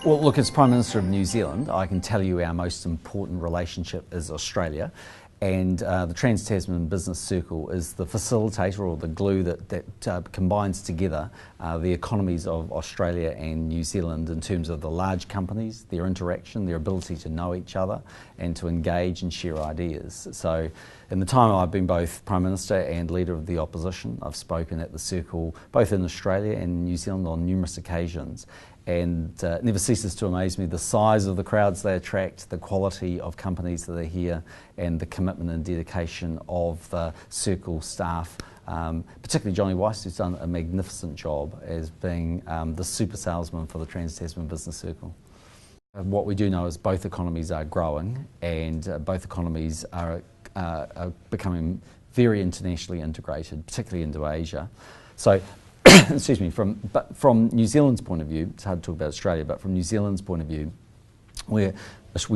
Well, look, as Prime Minister of New Zealand, I can tell you our most important relationship is Australia. And the Trans-Tasman Business Circle is the facilitator or the glue that combines together the economies of Australia and New Zealand in terms of the large companies, their interaction, their ability to know each other and to engage and share ideas. So in the time I've been both Prime Minister and Leader of the Opposition, I've spoken at the Circle both in Australia and New Zealand on numerous occasions. And it never ceases to amaze me the size of the crowds they attract, the quality of companies that are here, and the commitment and dedication of the Circle staff, particularly Johnny Weiss, who's done a magnificent job as being the super salesman for the Trans-Tasman Business Circle. What we do know is both economies are growing, and both economies are becoming very internationally integrated, particularly into Asia. So excuse me, from New Zealand's point of view, it's hard to talk about Australia, but from New Zealand's point of view, we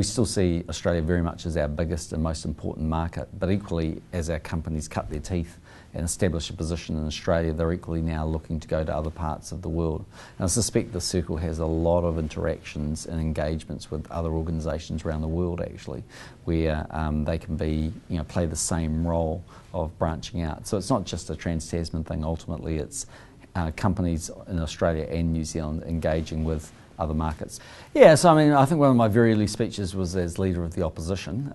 still see Australia very much as our biggest and most important market, but equally as our companies cut their teeth and establish a position in Australia, they're equally now looking to go to other parts of the world. And I suspect the Circle has a lot of interactions and engagements with other organisations around the world actually, where they can be, play the same role of branching out. So it's not just a Trans-Tasman thing, ultimately it's companies in Australia and New Zealand engaging with other markets. Yeah, so I think one of my very early speeches was as Leader of the Opposition,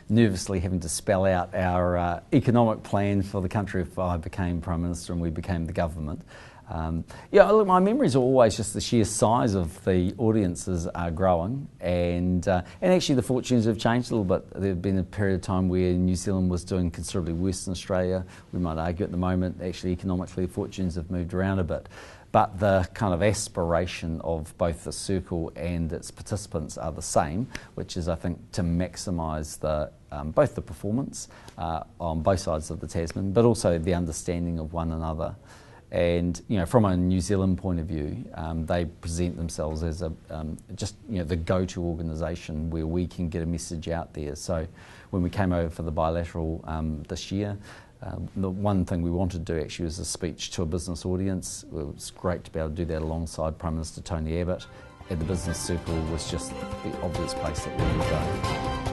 nervously having to spell out our economic plan for the country if I became Prime Minister and we became the government. Look, my memories are always just the sheer size of the audiences are growing, and actually the fortunes have changed a little bit. There had been a period of time where New Zealand was doing considerably worse than Australia. We might argue at the moment, actually economically, fortunes have moved around a bit. But the kind of aspiration of both the Circle and its participants are the same, which is, I think, to maximise both the performance on both sides of the Tasman, but also the understanding of one another. And from a New Zealand point of view, they present themselves as the go-to organisation where we can get a message out there. So when we came over for the bilateral this year, the one thing we wanted to do actually was a speech to a business audience. It was great to be able to do that alongside Prime Minister Tony Abbott, and the Business Circle was just the obvious place that we would go.